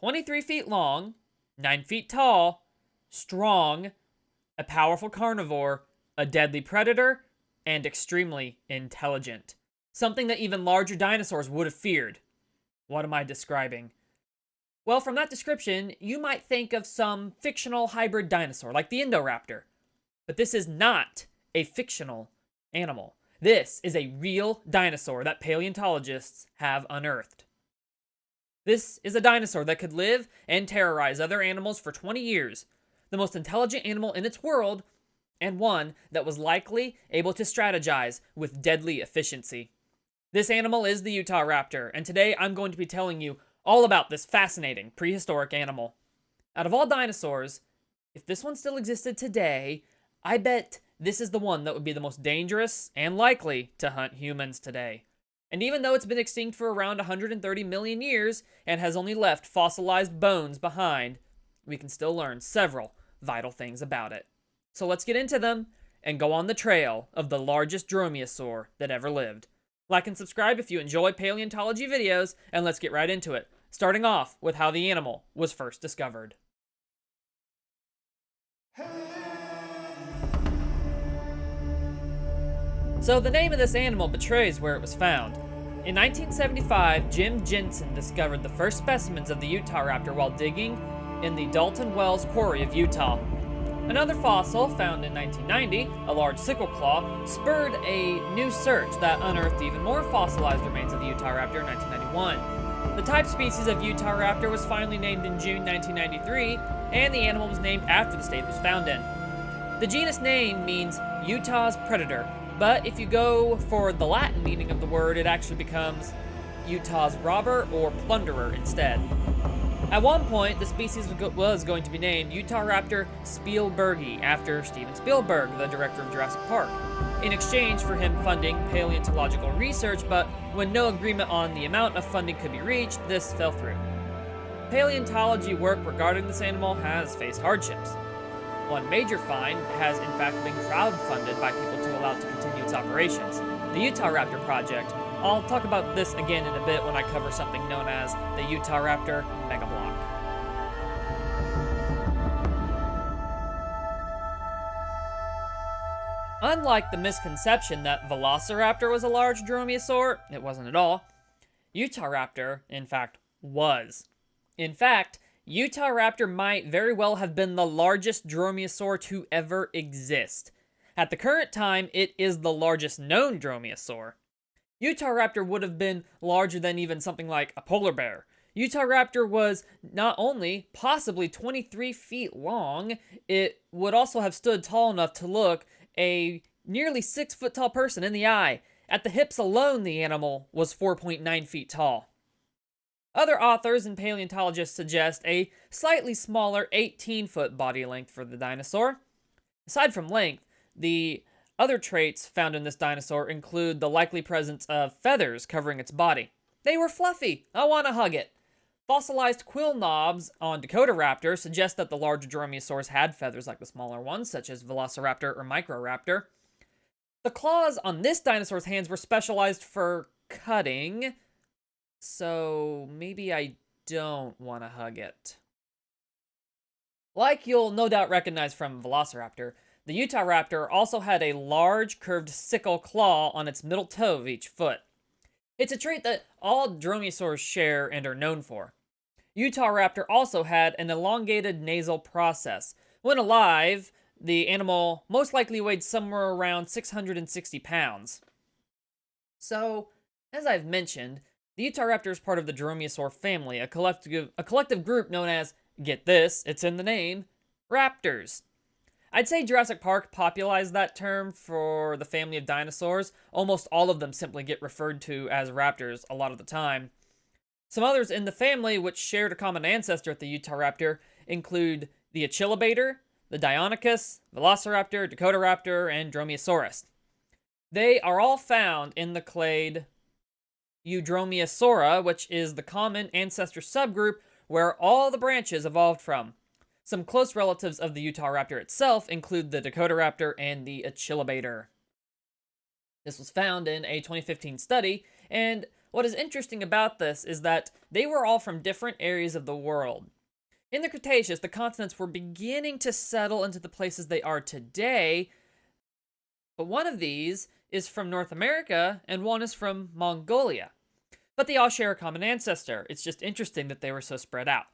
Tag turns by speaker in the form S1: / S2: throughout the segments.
S1: 23 feet long, 9 feet tall, strong, a powerful carnivore, a deadly predator, and extremely intelligent. Something that even larger dinosaurs would have feared. What am I describing? Well, from that description, you might think of some fictional hybrid dinosaur, like the Indoraptor. But this is not a fictional animal. This is a real dinosaur that paleontologists have unearthed. This is a dinosaur that could live and terrorize other animals for 20 years, the most intelligent animal in its world, and one that was likely able to strategize with deadly efficiency. This animal is the Utahraptor, and today I'm going to be telling you all about this fascinating prehistoric animal. Out of all dinosaurs, if this one still existed today, I bet this is the one that would be the most dangerous and likely to hunt humans today. And even though it's been extinct for around 130 million years and has only left fossilized bones behind, we can still learn several vital things about it. So let's get into them and go on the trail of the largest dromaeosaur that ever lived. Like and subscribe if you enjoy paleontology videos, and let's get right into it, starting off with how the animal was first discovered. So the name of this animal betrays where it was found. In 1975, Jim Jensen discovered the first specimens of the Utahraptor while digging in the Dalton Wells quarry of Utah. Another fossil, found in 1990, a large sickle claw, spurred a new search that unearthed even more fossilized remains of the Utahraptor in 1991. The type species of Utahraptor was finally named in June 1993, and the animal was named after the state it was found in. The genus name means Utah's predator, but if you go for the Latin meaning of the word, it actually becomes Utah's robber or plunderer instead. At one point, the species was going to be named Utahraptor spielbergi, after Steven Spielberg, the director of Jurassic Park, in exchange for him funding paleontological research, but when no agreement on the amount of funding could be reached, this fell through. Paleontology work regarding this animal has faced hardships. One major find has in fact been crowdfunded by people to allow it to continue its operations, the Utahraptor Project. I'll talk about this again in a bit when I cover something known as the Utahraptor Megablock. Unlike the misconception that Velociraptor was a large dromaeosaur, it wasn't at all. Utahraptor, in fact, was. In fact, Utahraptor might very well have been the largest dromaeosaur to ever exist. At the current time, it is the largest known dromaeosaur. Utahraptor would have been larger than even something like a polar bear. Utahraptor was not only possibly 23 feet long, it would also have stood tall enough to look a nearly 6 foot tall person in the eye. At the hips alone, the animal was 4.9 feet tall. Other authors and paleontologists suggest a slightly smaller 18-foot body length for the dinosaur. Aside from length, the other traits found in this dinosaur include the likely presence of feathers covering its body. They were fluffy. I want to hug it. Fossilized quill knobs on Dakotaraptor suggest that the larger dromaeosaurs had feathers like the smaller ones, such as Velociraptor or Microraptor. The claws on this dinosaur's hands were specialized for cutting, so maybe I don't want to hug it. Like you'll no doubt recognize from Velociraptor, the Utahraptor also had a large curved sickle claw on its middle toe of each foot. It's a trait that all dromaeosaurs share and are known for. Utahraptor also had an elongated nasal process. When alive, the animal most likely weighed somewhere around 660 pounds. So, as I've mentioned, the Utahraptor is part of the dromaeosaur family, a collective group known as, get this, it's in the name, raptors. I'd say Jurassic Park popularized that term for the family of dinosaurs. Almost all of them simply get referred to as raptors a lot of the time. Some others in the family which shared a common ancestor with the Utahraptor include the Achillobator, the Deinonychus, Velociraptor, Dakotaraptor, and Dromaeosaurus. They are all found in the clade Eudromaeosaura, which is the common ancestor subgroup where all the branches evolved from. Some close relatives of the Utahraptor itself include the Dakotaraptor and the Achillobator. This was found in a 2015 study, and What is interesting about this is that they were all from different areas of the world. In the Cretaceous, the continents were beginning to settle into the places they are today, but one of these is from North America and one is from Mongolia. But they all share a common ancestor. It's just interesting that they were so spread out.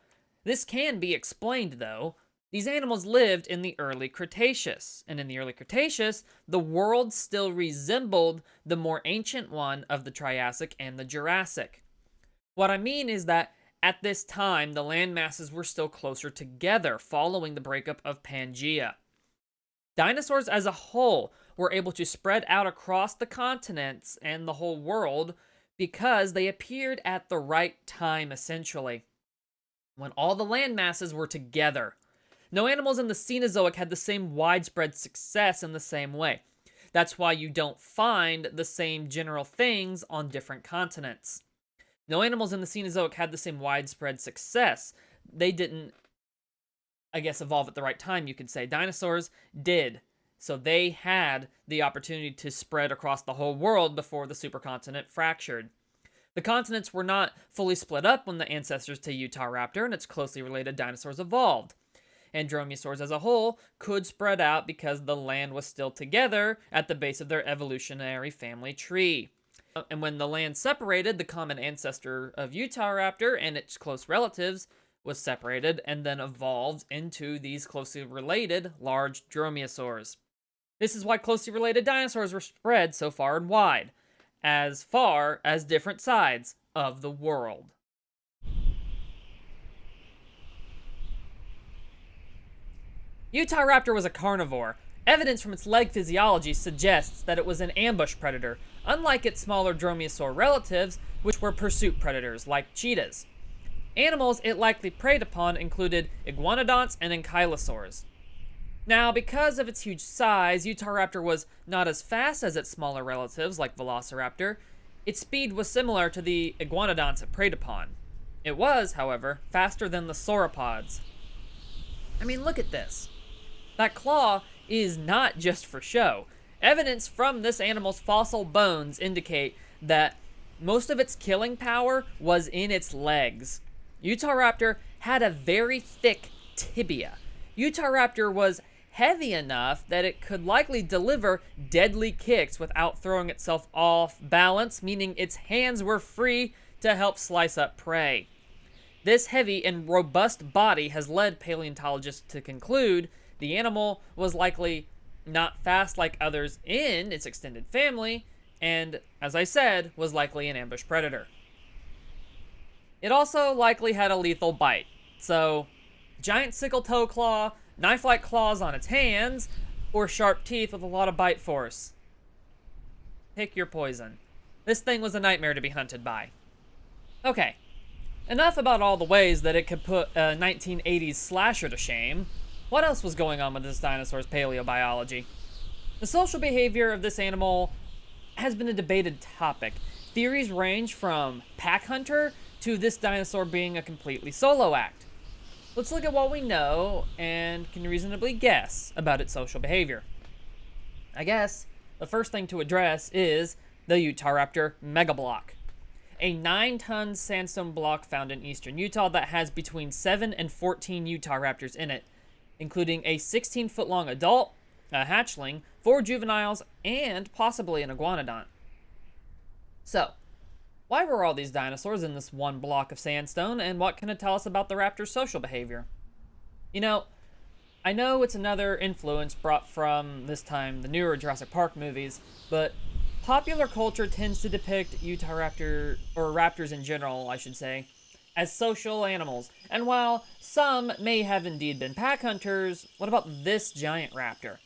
S1: This can be explained, though. These animals lived in the early Cretaceous, and in the early Cretaceous, the world still resembled the more ancient one of the Triassic and the Jurassic. What I mean is that at this time, the land masses were still closer together following the breakup of Pangaea. Dinosaurs as a whole were able to spread out across the continents and the whole world because they appeared at the right time, essentially, when all the land masses were together. No animals in the Cenozoic had the same widespread success in the same way. That's why you don't find the same general things on different continents. No animals in the Cenozoic had the same widespread success. They didn't, I guess, evolve at the right time, you could say. Dinosaurs did. So they had the opportunity to spread across the whole world before the supercontinent fractured. The continents were not fully split up when the ancestors to Utahraptor and its closely related dinosaurs evolved. And dromaeosaurs as a whole could spread out because the land was still together at the base of their evolutionary family tree. And when the land separated, the common ancestor of Utahraptor and its close relatives was separated and then evolved into these closely related large dromaeosaurs. This is why closely related dinosaurs were spread so far and wide, as far as different sides of the world. Utahraptor was a carnivore. Evidence from its leg physiology suggests that it was an ambush predator, unlike its smaller dromaeosaur relatives, which were pursuit predators, like cheetahs. Animals it likely preyed upon included iguanodonts and ankylosaurs. Now, because of its huge size, Utahraptor was not as fast as its smaller relatives, like Velociraptor. Its speed was similar to the iguanodonts it preyed upon. It was, however, faster than the sauropods. I mean, look at this. That claw is not just for show. Evidence from this animal's fossil bones indicate that most of its killing power was in its legs. Utahraptor had a very thick tibia. Utahraptor was heavy enough that it could likely deliver deadly kicks without throwing itself off balance, meaning its hands were free to help slice up prey. This heavy and robust body has led paleontologists to conclude the animal was likely not fast like others in its extended family, and, as I said, was likely an ambush predator. It also likely had a lethal bite, so giant sickle toe claw, knife-like claws on its hands, or sharp teeth with a lot of bite force. Pick your poison. This thing was a nightmare to be hunted by. Okay, enough about all the ways that it could put a 1980s slasher to shame. What else was going on with this dinosaur's paleobiology? The social behavior of this animal has been a debated topic. Theories range from pack hunter to this dinosaur being a completely solo act. Let's look at what we know and can reasonably guess about its social behavior. I guess the first thing to address is the Utahraptor megablock, a 9-ton sandstone block found in eastern Utah that has between 7 and 14 Utahraptors in it, including a 16-foot-long adult, a hatchling, 4 juveniles, and possibly an iguanodont. So, why were all these dinosaurs in this one block of sandstone, and what can it tell us about the raptor's social behavior? You know, I know it's another influence brought from, this time, the newer Jurassic Park movies, but popular culture tends to depict Utahraptor, or raptors in general, I should say, as social animals. And while some may have indeed been pack hunters, what about this giant raptor?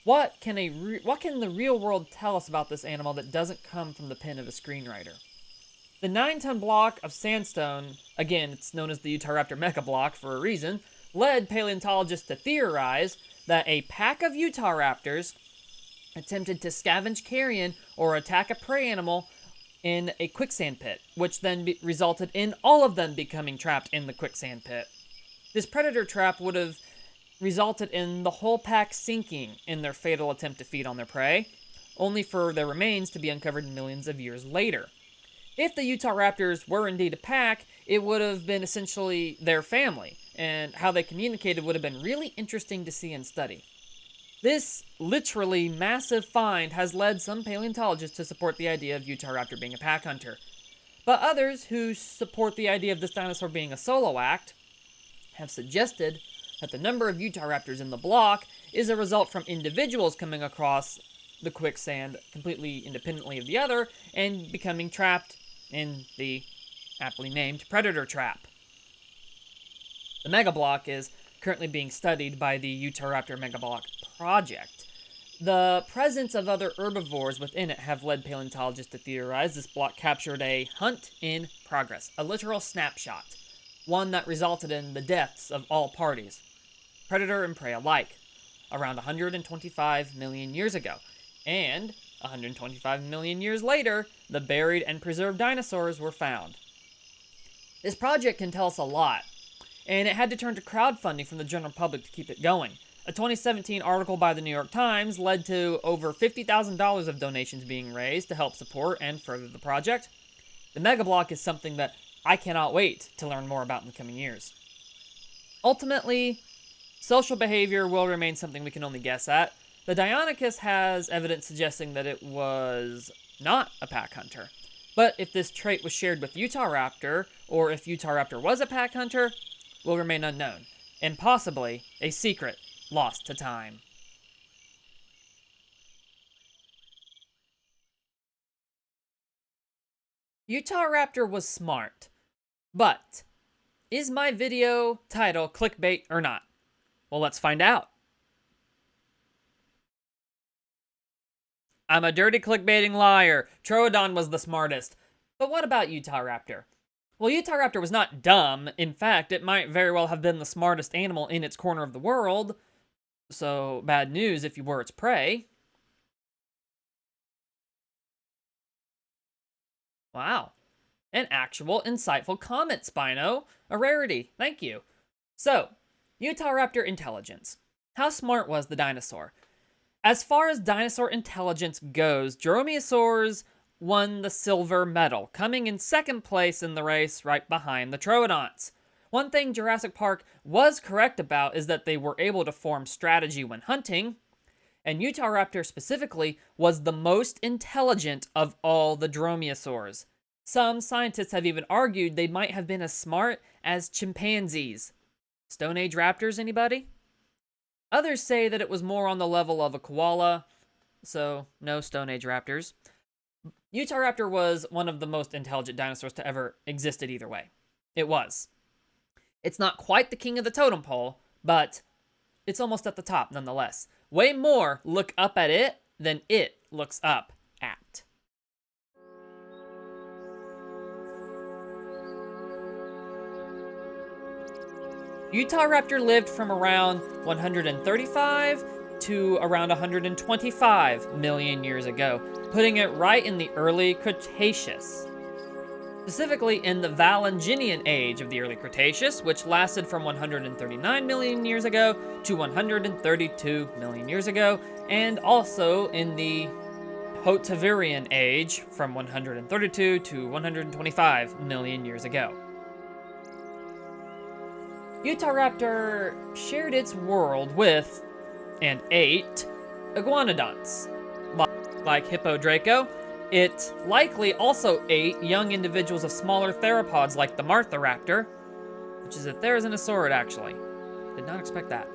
S1: What can the real world tell us about this animal that doesn't come from the pen of a screenwriter? The 9-ton block of sandstone, again, it's known as the Utahraptor mecha block for a reason, led paleontologists to theorize that a pack of Utahraptors attempted to scavenge carrion or attack a prey animal in a quicksand pit, which then resulted in all of them becoming trapped in the quicksand pit. This predator trap would have resulted in the whole pack sinking in their fatal attempt to feed on their prey, only for their remains to be uncovered millions of years later. If the Utahraptors were indeed a pack, it would have been essentially their family, and how they communicated would have been really interesting to see and study. This literally massive find has led some paleontologists to support the idea of Utahraptor being a pack hunter. But others who support the idea of this dinosaur being a solo act have suggested that the number of Utahraptors in the block is a result from individuals coming across the quicksand completely independently of the other and becoming trapped in the aptly named predator trap. The megablock is currently being studied by the Utahraptor Megablock Project. The presence of other herbivores within it have led paleontologists to theorize this block captured a hunt in progress, a literal snapshot, one that resulted in the deaths of all parties, predator and prey alike, around 125 million years ago. And 125 million years later, the buried and preserved dinosaurs were found. This project can tell us a lot, and it had to turn to crowdfunding from the general public to keep it going. A 2017 article by the New York Times led to over $50,000 of donations being raised to help support and further the project. The megablock is something that I cannot wait to learn more about in the coming years. Ultimately, social behavior will remain something we can only guess at. The Deinonychus has evidence suggesting that it was not a pack hunter. But if this trait was shared with Utahraptor, or if Utahraptor was a pack hunter, will remain unknown, and possibly a secret lost to time. Utahraptor was smart, but is my video title clickbait or not? Well, let's find out. I'm a dirty clickbaiting liar. Troodon was the smartest. But what about Utahraptor? Well, Utahraptor was not dumb. In fact, it might very well have been the smartest animal in its corner of the world. So, bad news if you were its prey. Wow. An actual insightful comment, Spino. A rarity. Thank you. So, Utahraptor intelligence. How smart was the dinosaur? As far as dinosaur intelligence goes, dromaeosaurs won the silver medal, coming in second place in the race right behind the troodonts. One thing Jurassic Park was correct about is that they were able to form strategy when hunting, and Utahraptor specifically was the most intelligent of all the dromaeosaurs. Some scientists have even argued they might have been as smart as chimpanzees. Stone Age raptors, anybody? Others say that it was more on the level of a koala, so no Stone Age raptors. Utahraptor was one of the most intelligent dinosaurs to ever existed either way. It was. It's not quite the king of the totem pole, but it's almost at the top nonetheless. Way more look up at it than it looks up at. Utahraptor lived from around 135 to around 125 million years ago, putting it right in the early Cretaceous. Specifically in the Valanginian age of the early Cretaceous, which lasted from 139 million years ago to 132 million years ago, and also in the Hotavirian age from 132 to 125 million years ago. Utahraptor shared its world with, and ate, iguanodonts. Like Hippodraco, it likely also ate young individuals of smaller theropods like the Martharaptor, which is a therizinosauride actually. Did not expect that.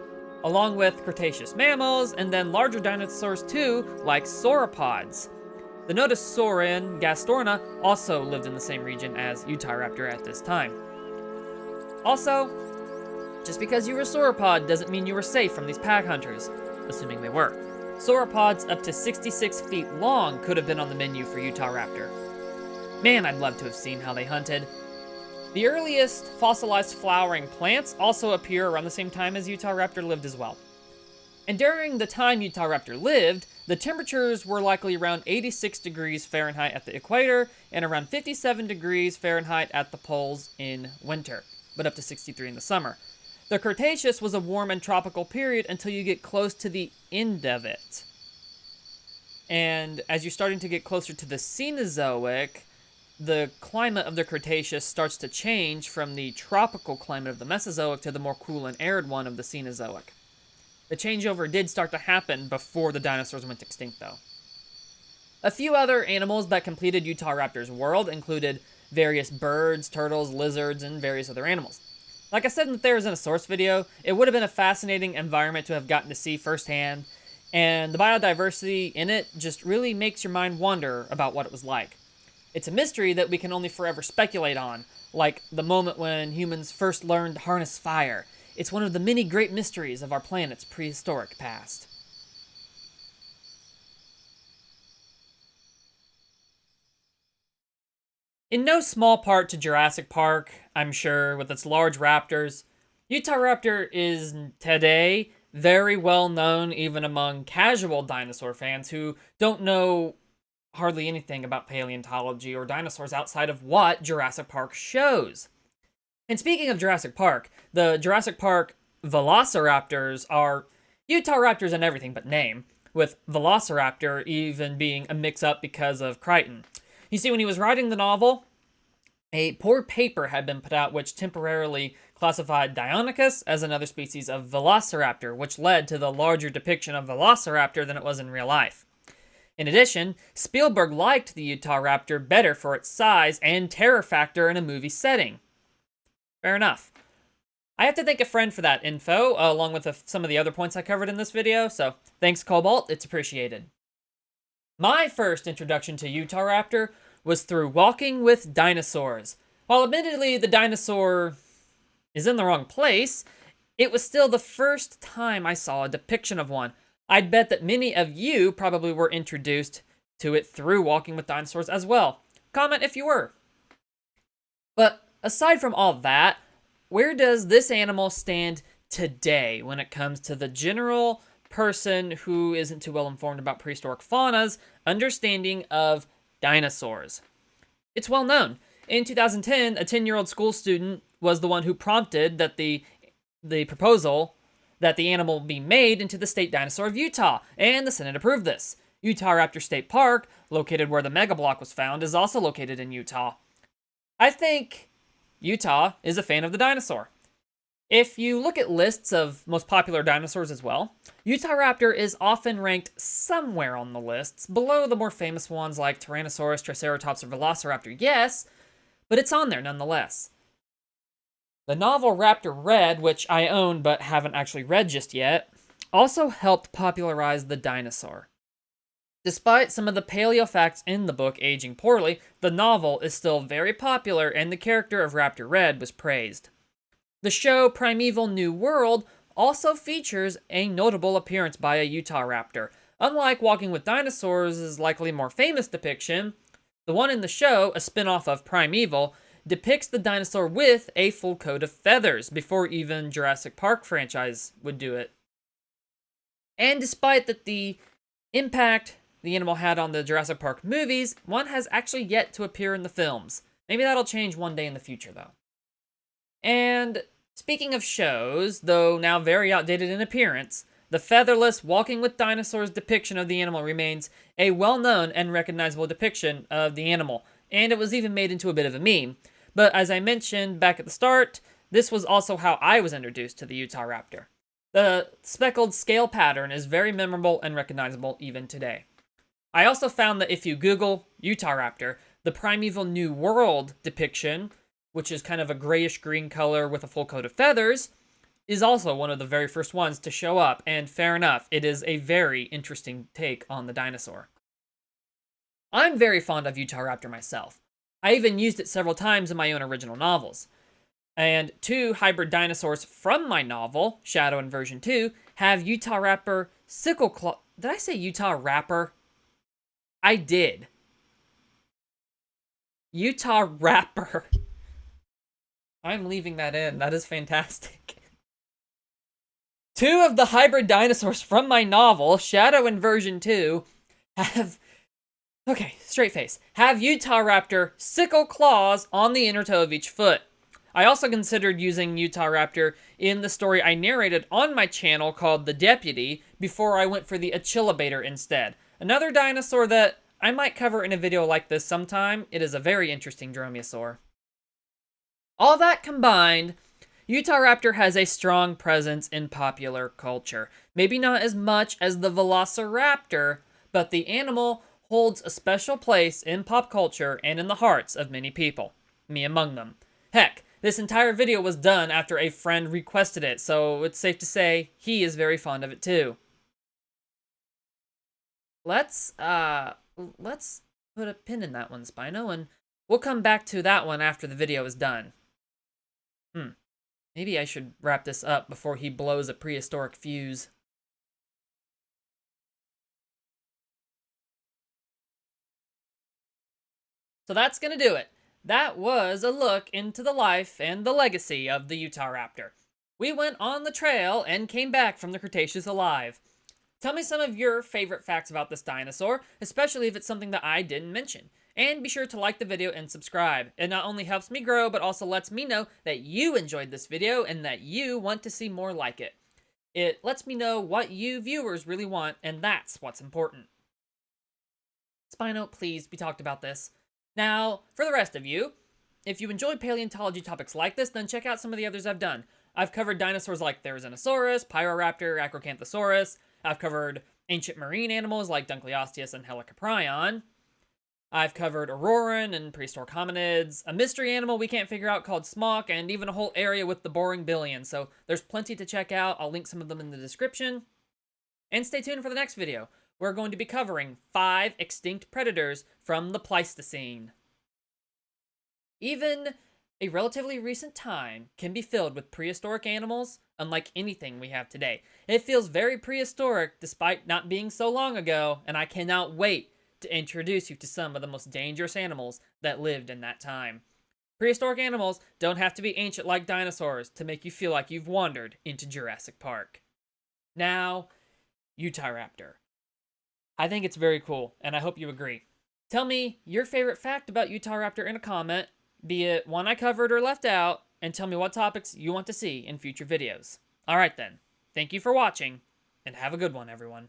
S1: Along with Cretaceous mammals, and then larger dinosaurs too, like sauropods. The Nodosaurian Gastorna also lived in the same region as Utahraptor at this time. Also, just because you were a sauropod doesn't mean you were safe from these pack hunters, assuming they were. Sauropods up to 66 feet long could have been on the menu for Utahraptor. Man, I'd love to have seen how they hunted. The earliest fossilized flowering plants also appear around the same time as Utahraptor lived as well. And during the time Utahraptor lived, the temperatures were likely around 86 degrees Fahrenheit at the equator and around 57 degrees Fahrenheit at the poles in winter, but up to 63 in the summer. The Cretaceous was a warm and tropical period until you get close to the end of it. And as you're starting to get closer to the Cenozoic, the climate of the Cretaceous starts to change from the tropical climate of the Mesozoic to the more cool and arid one of the Cenozoic. The changeover did start to happen before the dinosaurs went extinct, though. A few other animals that completed Utahraptor's world included various birds, turtles, lizards, and various other animals. Like I said in the Therizinosaurus video, it would have been a fascinating environment to have gotten to see firsthand, and the biodiversity in it just really makes your mind wonder about what it was like. It's a mystery that we can only forever speculate on, like the moment when humans first learned to harness fire. It's one of the many great mysteries of our planet's prehistoric past. In no small part to Jurassic Park, I'm sure, with its large raptors, Utahraptor is today very well known even among casual dinosaur fans who don't know hardly anything about paleontology or dinosaurs outside of what Jurassic Park shows. And speaking of Jurassic Park, the Jurassic Park velociraptors are Utahraptors in everything but name, with Velociraptor even being a mix-up because of Crichton. You see, when he was writing the novel, a poor paper had been put out which temporarily classified Deinonychus as another species of Velociraptor, which led to the larger depiction of Velociraptor than it was in real life. In addition, Spielberg liked the Utahraptor better for its size and terror factor in a movie setting. Fair enough. I have to thank a friend for that info, along with some of the other points I covered in this video, so thanks Cobalt, it's appreciated. My first introduction to Utahraptor was through Walking with Dinosaurs. While admittedly the dinosaur is in the wrong place, it was still the first time I saw a depiction of one. I'd bet that many of you probably were introduced to it through Walking with Dinosaurs as well. Comment if you were. But aside from all that, where does this animal stand today when it comes to the general person who isn't too well informed about prehistoric fauna's understanding of dinosaurs? It's well known. In 2010, a 10-year-old school student was the one who prompted that the proposal that the animal be made into the state dinosaur of Utah, and the Senate approved this. Utahraptor State Park, located where the Mega Block was found, is also located in Utah. I think Utah is a fan of the dinosaur. If you look at lists of most popular dinosaurs as well, Utahraptor is often ranked somewhere on the lists, below the more famous ones like Tyrannosaurus, Triceratops, or Velociraptor, yes, but it's on there nonetheless. The novel Raptor Red, which I own but haven't actually read just yet, also helped popularize the dinosaur. Despite some of the paleo facts in the book aging poorly, the novel is still very popular and the character of Raptor Red was praised. The show Primeval New World also features a notable appearance by a Utahraptor. Unlike Walking with Dinosaurs' likely more famous depiction, the one in the show, a spin-off of Primeval, depicts the dinosaur with a full coat of feathers before even Jurassic Park franchise would do it. And despite that the impact the animal had on the Jurassic Park movies, one has actually yet to appear in the films. Maybe that'll change one day in the future, though. And speaking of shows, though now very outdated in appearance, the featherless Walking with Dinosaurs depiction of the animal remains a well-known and recognizable depiction of the animal, and it was even made into a bit of a meme. But as I mentioned back at the start, this was also how I was introduced to the Utahraptor. The speckled scale pattern is very memorable and recognizable even today. I also found that if you Google Utahraptor, the Primeval New World depiction, which is kind of a grayish-green color with a full coat of feathers, is also one of the very first ones to show up, and fair enough, it is a very interesting take on the dinosaur. I'm very fond of Utahraptor myself. I even used it several times in my own original novels. And 2 hybrid dinosaurs from my novel, Shadow and Version 2, have Utahraptor sickle claw... Did I say Utahraptor? I did. Utahraptor. I'm leaving that in. That is fantastic. 2 of the hybrid dinosaurs from my novel, Shadow and Version 2, have... Okay, straight face. Have Utahraptor sickle claws on the inner toe of each foot. I also considered using Utahraptor in the story I narrated on my channel called The Deputy before I went for the Achillobator instead. Another dinosaur that I might cover in a video like this sometime. It is a very interesting dromaeosaur. All that combined, Utahraptor has a strong presence in popular culture. Maybe not as much as the Velociraptor, but the animal holds a special place in pop culture and in the hearts of many people, me among them. Heck, this entire video was done after a friend requested it, so it's safe to say he is very fond of it too. Let's put a pin in that one, Spino, and we'll come back to that one after the video is done. Maybe I should wrap this up before he blows a prehistoric fuse. So that's gonna do it. That was a look into the life and the legacy of the Utahraptor. We went on the trail and came back from the Cretaceous alive. Tell me some of your favorite facts about this dinosaur, especially if it's something that I didn't mention. And be sure to like the video and subscribe. It not only helps me grow, but also lets me know that you enjoyed this video and that you want to see more like it. It lets me know what you viewers really want, and that's what's important. Spino, please, we talked about this. Now, for the rest of you, if you enjoy paleontology topics like this, then check out some of the others I've done. I've covered dinosaurs like Therizinosaurus, Pyroraptor, Acrocanthosaurus. I've covered ancient marine animals like Dunkleosteus and Helicoprion. I've covered Auroran and prehistoric hominids, a mystery animal we can't figure out called Smock, and even a whole area with the boring billion. So there's plenty to check out. I'll link some of them in the description. And stay tuned for the next video. We're going to be covering 5 extinct predators from the Pleistocene. Even a relatively recent time can be filled with prehistoric animals, unlike anything we have today. It feels very prehistoric despite not being so long ago, and I cannot wait to introduce you to some of the most dangerous animals that lived in that time. Prehistoric animals don't have to be ancient like dinosaurs to make you feel like you've wandered into Jurassic Park. Now, Utahraptor. I think it's very cool, and I hope you agree. Tell me your favorite fact about Utahraptor in a comment, be it one I covered or left out, and tell me what topics you want to see in future videos. Alright then, thank you for watching, and have a good one, everyone.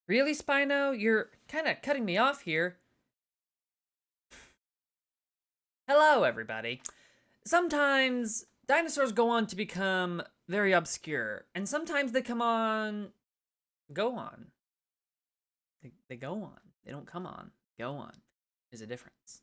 S1: Really, Spino? You're kind of cutting me off here. Hello, everybody. Sometimes dinosaurs go on to become very obscure, and sometimes they go on. They go on. They don't come on. Go on. There's a difference.